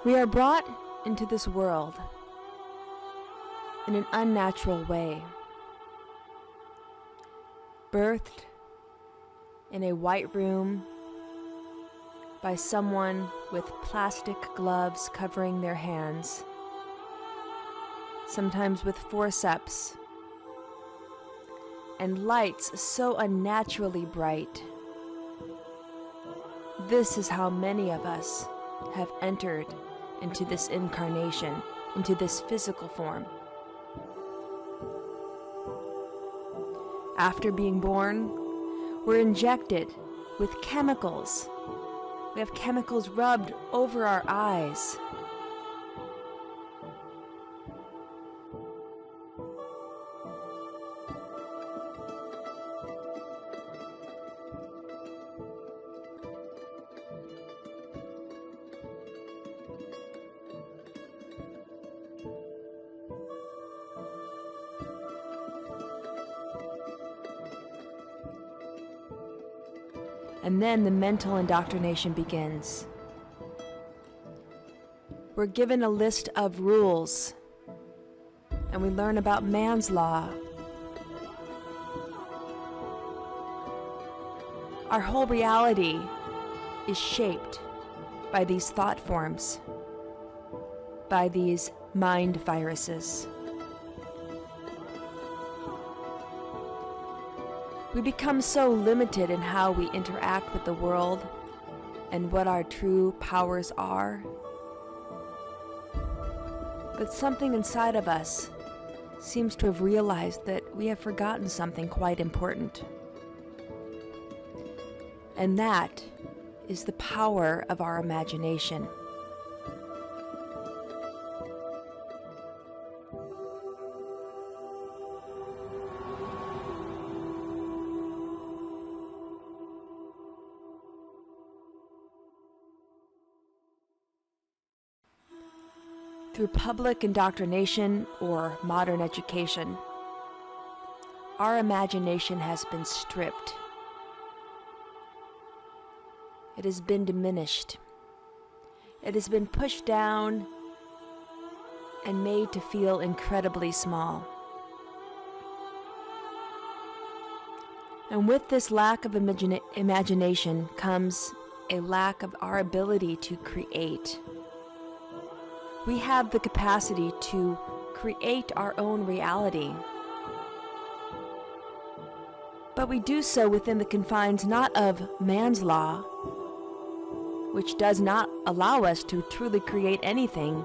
We are brought into this world in an unnatural way, birthed in a white room by someone with plastic gloves covering their hands, sometimes with forceps, and lights so unnaturally bright. This is how many of us have entered into this incarnation, into this physical form. After being born, we're injected with chemicals. We have chemicals rubbed over our eyes. And then the mental indoctrination begins. We're given a list of rules, and we learn about man's law. Our whole reality is shaped by these thought forms, by these mind viruses. We become so limited in how we interact with the world and what our true powers are. But something inside of us seems to have realized that we have forgotten something quite important. And that is the power of our imagination. Through public indoctrination or modern education, our imagination has been stripped. It has been diminished. It has been pushed down and made to feel incredibly small. And with this lack of imagination comes a lack of our ability to create. We have the capacity to create our own reality. But we do so within the confines not of man's law, which does not allow us to truly create anything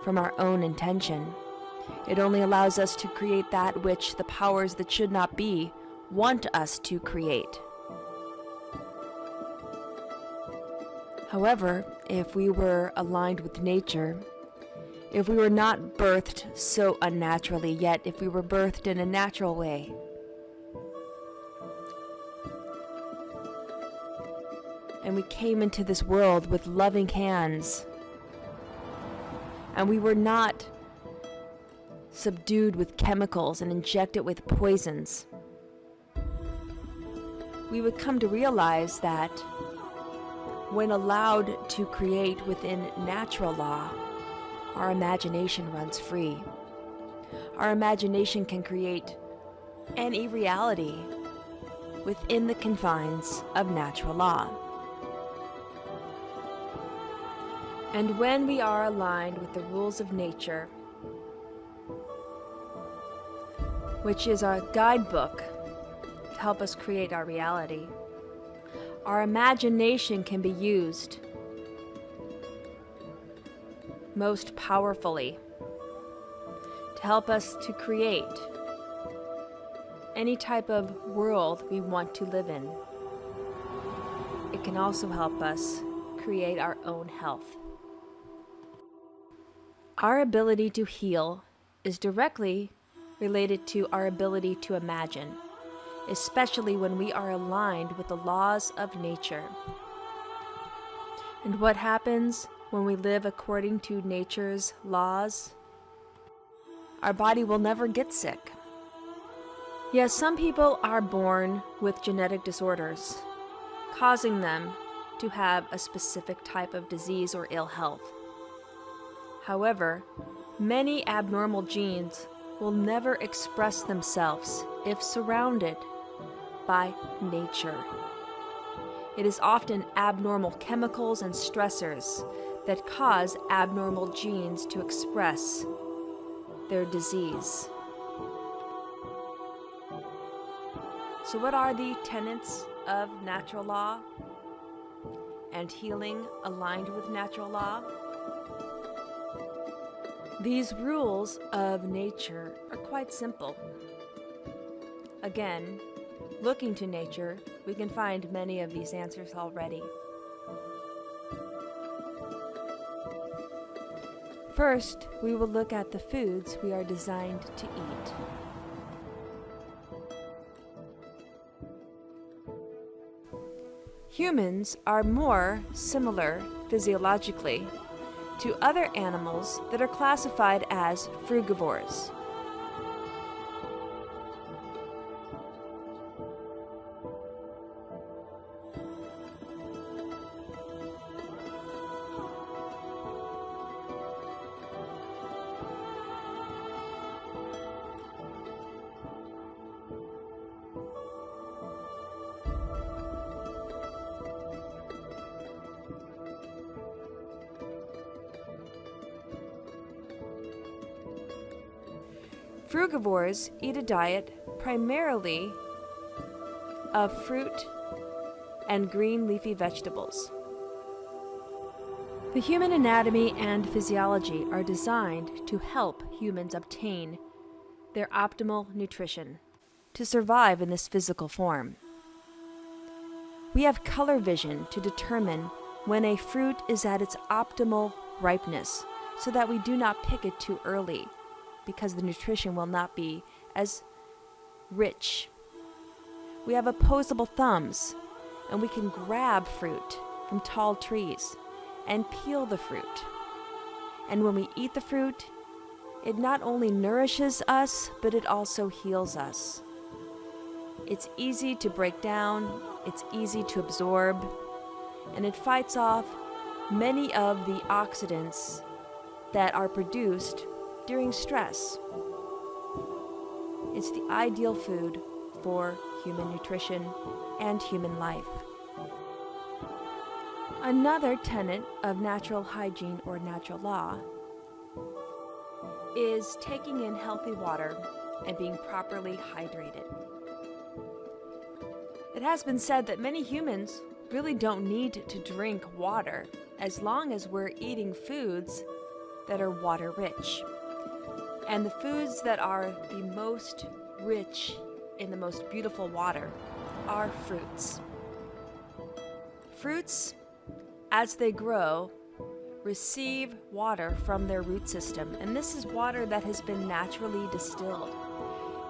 from our own intention. It only allows us to create that which the powers that should not be want us to create. However, if we were aligned with nature, if we were not birthed so unnaturally, yet if we were birthed in a natural way, and we came into this world with loving hands, and we were not subdued with chemicals and injected with poisons, we would come to realize that when allowed to create within natural law, our imagination runs free. Our imagination can create any reality within the confines of natural law. And when we are aligned with the rules of nature, which is our guidebook to help us create our reality, our imagination can be used most powerfully to help us to create any type of world we want to live in. It can also help us create our own health. Our ability to heal is directly related to our ability to imagine, especially when we are aligned with the laws of nature. And what happens when we live according to nature's laws? Our body will never get sick. Yes, some people are born with genetic disorders, causing them to have a specific type of disease or ill health. However, many abnormal genes will never express themselves if surrounded by nature. It is often abnormal chemicals and stressors that cause abnormal genes to express their disease. So what are the tenets of natural law and healing aligned with natural law? These rules of nature are quite simple. Again, looking to nature, we can find many of these answers already. First, we will look at the foods we are designed to eat. Humans are more similar physiologically to other animals that are classified as frugivores. Frugivores eat a diet primarily of fruit and green leafy vegetables. The human anatomy and physiology are designed to help humans obtain their optimal nutrition to survive in this physical form. We have color vision to determine when a fruit is at its optimal ripeness so that we do not pick it too early, because the nutrition will not be as rich. We have opposable thumbs, and we can grab fruit from tall trees and peel the fruit. And when we eat the fruit, it not only nourishes us, but it also heals us. It's easy to break down, it's easy to absorb, and it fights off many of the oxidants that are produced during stress. It's the ideal food for human nutrition and human life. Another tenet of natural hygiene or natural law is taking in healthy water and being properly hydrated. It has been said that many humans really don't need to drink water as long as we're eating foods that are water rich. And the foods that are the most rich in the most beautiful water are fruits. Fruits, as they grow, receive water from their root system, and this is water that has been naturally distilled.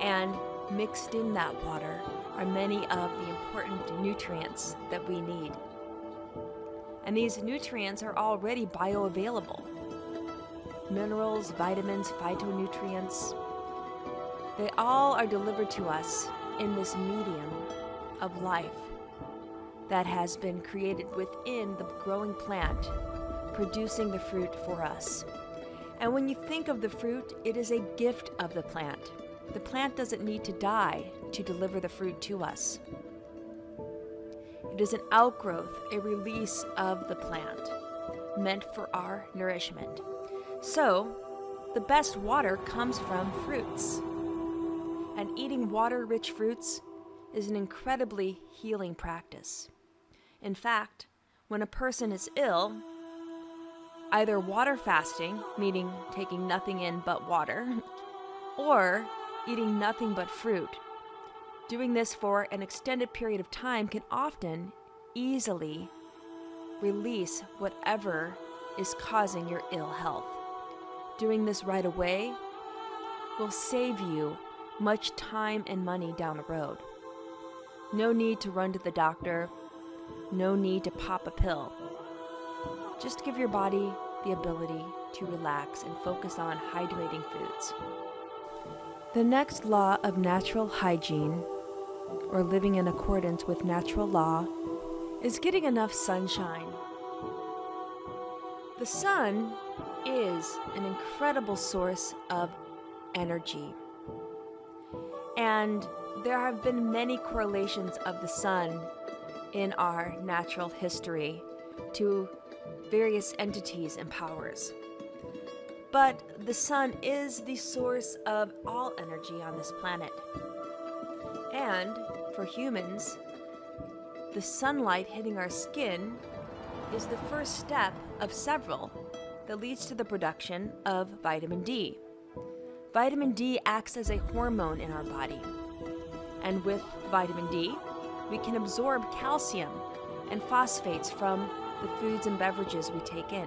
And mixed in that water are many of the important nutrients that we need. And these nutrients are already bioavailable. Minerals, vitamins, phytonutrients, they all are delivered to us in this medium of life that has been created within the growing plant, producing the fruit for us. And when you think of the fruit, it is a gift of the plant. The plant doesn't need to die to deliver the fruit to us. It is an outgrowth, a release of the plant, meant for our nourishment. So, the best water comes from fruits. And eating water-rich fruits is an incredibly healing practice. In fact, when a person is ill, either water fasting, meaning taking nothing in but water, or eating nothing but fruit, doing this for an extended period of time can often easily release whatever is causing your ill health. Doing this right away will save you much time and money down the road. No need to run to the doctor. No need to pop a pill. Just give your body the ability to relax and focus on hydrating foods. The next law of natural hygiene, or living in accordance with natural law, is getting enough sunshine. The sun is an incredible source of energy. And there have been many correlations of the sun in our natural history to various entities and powers. But the sun is the source of all energy on this planet. And for humans, the sunlight hitting our skin is the first step of several that leads to the production of vitamin D. Vitamin D acts as a hormone in our body. And with vitamin D, we can absorb calcium and phosphates from the foods and beverages we take in.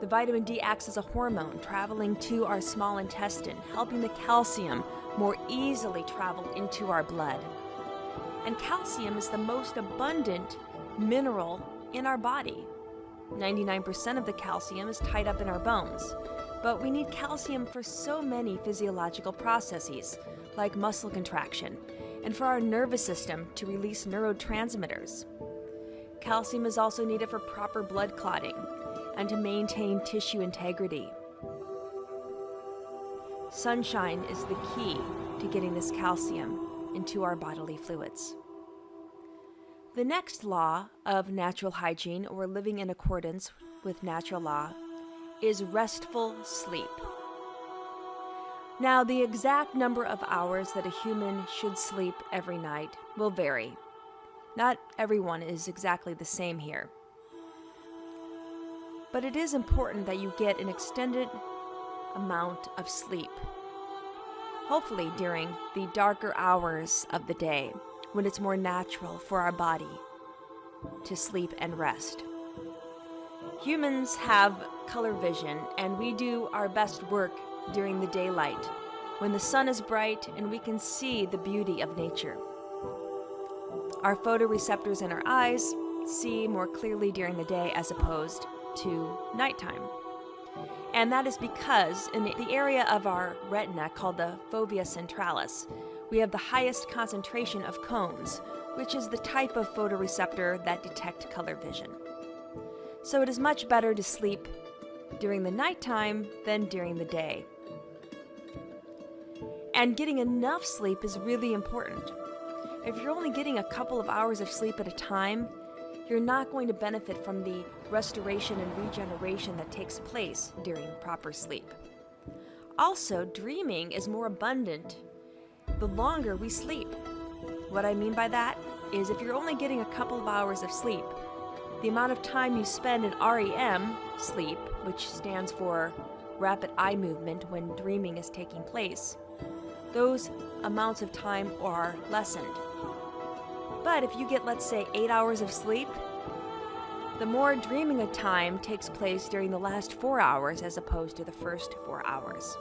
The vitamin D acts as a hormone traveling to our small intestine, helping the calcium more easily travel into our blood. And calcium is the most abundant mineral in our body. 99% of the calcium is tied up in our bones, but we need calcium for so many physiological processes, like muscle contraction, and for our nervous system to release neurotransmitters. Calcium is also needed for proper blood clotting and to maintain tissue integrity. Sunshine is the key to getting this calcium into our bodily fluids. The next law of natural hygiene, or living in accordance with natural law, is restful sleep. Now, the exact number of hours that a human should sleep every night will vary. Not everyone is exactly the same here. But it is important that you get an extended amount of sleep, hopefully during the darker hours of the day, when it's more natural for our body to sleep and rest. Humans have color vision, and we do our best work during the daylight, when the sun is bright and we can see the beauty of nature. Our photoreceptors in our eyes see more clearly during the day as opposed to nighttime. And that is because in the area of our retina called the fovea centralis, we have the highest concentration of cones, which is the type of photoreceptor that detect color vision. So it is much better to sleep during the nighttime than during the day. And getting enough sleep is really important. If you're only getting a couple of hours of sleep at a time, you're not going to benefit from the restoration and regeneration that takes place during proper sleep. Also, dreaming is more abundant the longer we sleep. What I mean by that is if you're only getting a couple of hours of sleep, the amount of time you spend in REM, sleep, which stands for rapid eye movement when dreaming is taking place, those amounts of time are lessened. But if you get, let's say, 8 hours of sleep, the more dreaming of time takes place during the last 4 hours as opposed to the first 4 hours.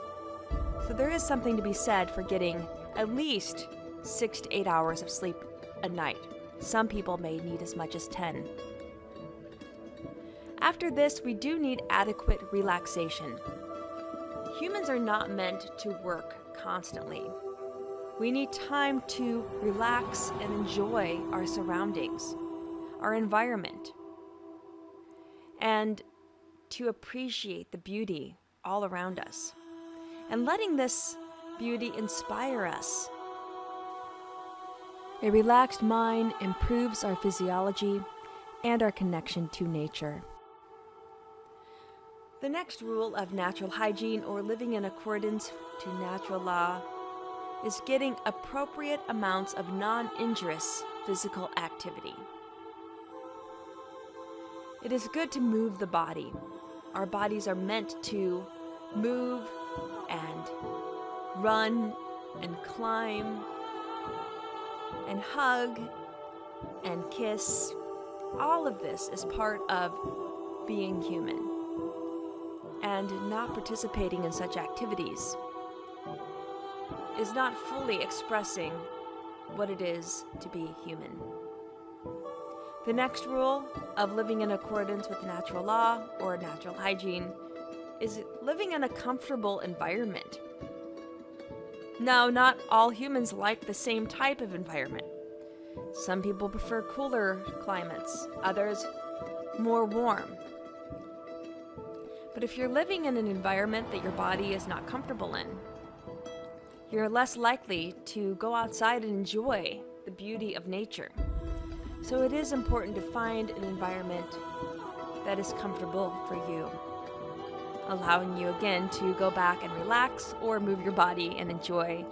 So there is something to be said for getting at least 6 to 8 hours of sleep a night. Some people may need as much as 10. After this, we do need adequate relaxation. Humans are not meant to work constantly. We need time to relax and enjoy our surroundings, our environment, and to appreciate the beauty all around us, and letting this beauty inspire us. A relaxed mind improves our physiology and our connection to nature. The next rule of natural hygiene, or living in accordance to natural law, is getting appropriate amounts of non-injurious physical activity. It is good to move the body. Our bodies are meant to move and run and climb and hug and kiss. All of this is part of being human. And not participating in such activities is not fully expressing what it is to be human. The next rule of living in accordance with natural law, or natural hygiene, is living in a comfortable environment. Now, not all humans like the same type of environment. Some people prefer cooler climates, others more warm. But if you're living in an environment that your body is not comfortable in, you're less likely to go outside and enjoy the beauty of nature. So it is important to find an environment that is comfortable for you, allowing you again to go back and relax or move your body and enjoy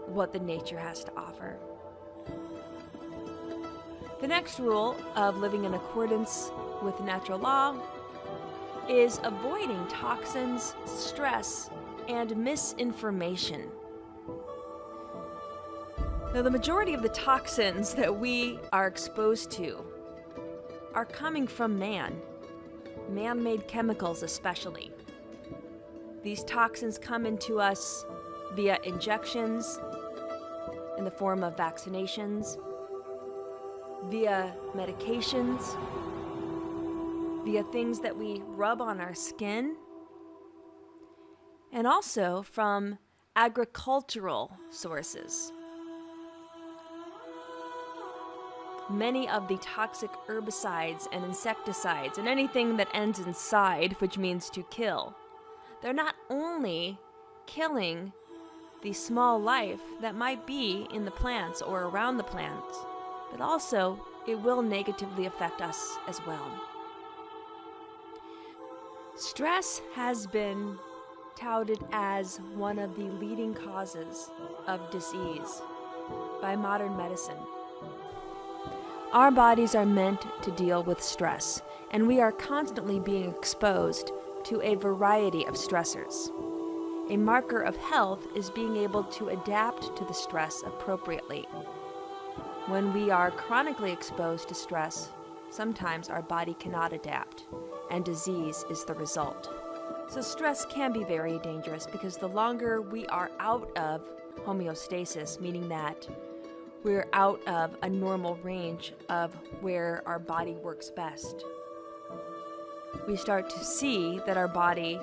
what the nature has to offer. The next rule of living in accordance with natural law is avoiding toxins, stress, and misinformation. Now, the majority of the toxins that we are exposed to are coming from man-made chemicals especially. These toxins come into us via injections in the form of vaccinations, via medications, via things that we rub on our skin, and also from agricultural sources. Many of the toxic herbicides and insecticides and anything that ends in "-side", which means to kill, they're not only killing the small life that might be in the plants or around the plants, but also it will negatively affect us as well. Stress has been touted as one of the leading causes of disease by modern medicine. Our bodies are meant to deal with stress, and we are constantly being exposed to a variety of stressors. A marker of health is being able to adapt to the stress appropriately. When we are chronically exposed to stress, sometimes our body cannot adapt, and disease is the result. So stress can be very dangerous because the longer we are out of homeostasis, meaning that we're out of a normal range of where our body works best, we start to see that our body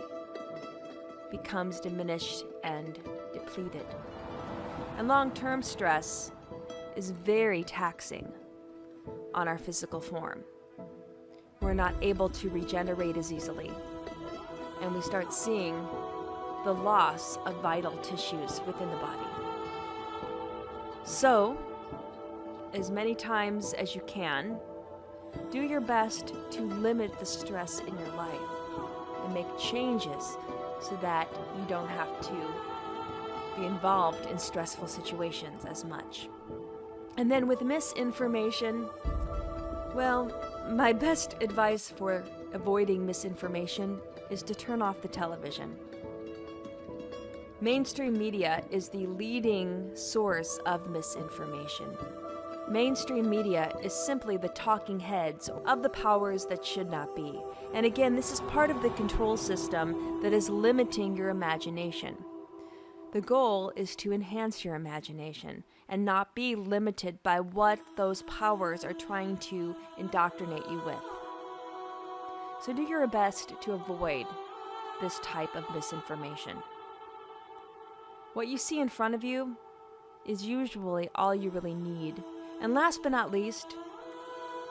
becomes diminished and depleted. And long-term stress is very taxing on our physical form. We're not able to regenerate as easily, and we start seeing the loss of vital tissues within the body. So, as many times as you can, do your best to limit the stress in your life and make changes so that you don't have to be involved in stressful situations as much. And then with misinformation, well, my best advice for avoiding misinformation is to turn off the television. Mainstream media is the leading source of misinformation. Mainstream media is simply the talking heads of the powers that should not be. And again, this is part of the control system that is limiting your imagination. The goal is to enhance your imagination and not be limited by what those powers are trying to indoctrinate you with. So do your best to avoid this type of misinformation. What you see in front of you is usually all you really need. And last but not least,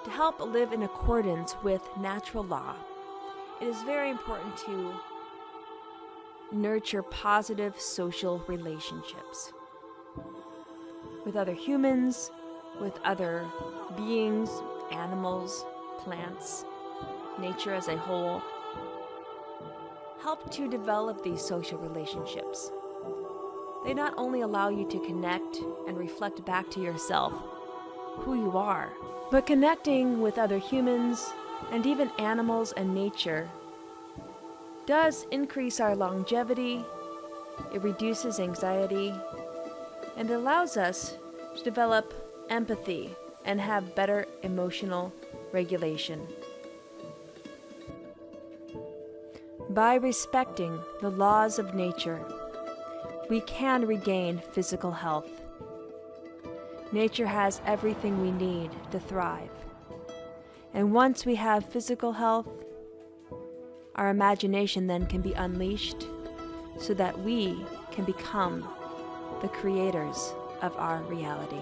to help live in accordance with natural law, it is very important to nurture positive social relationships with other humans, with other beings, animals, plants, nature as a whole. Help to develop these social relationships. They not only allow you to connect and reflect back to yourself who you are, but connecting with other humans and even animals and nature does increase our longevity, it reduces anxiety, and allows us to develop empathy and have better emotional regulation. By respecting the laws of nature, we can regain physical health. Nature has everything we need to thrive. And once we have physical health, our imagination then can be unleashed so that we can become the creators of our reality.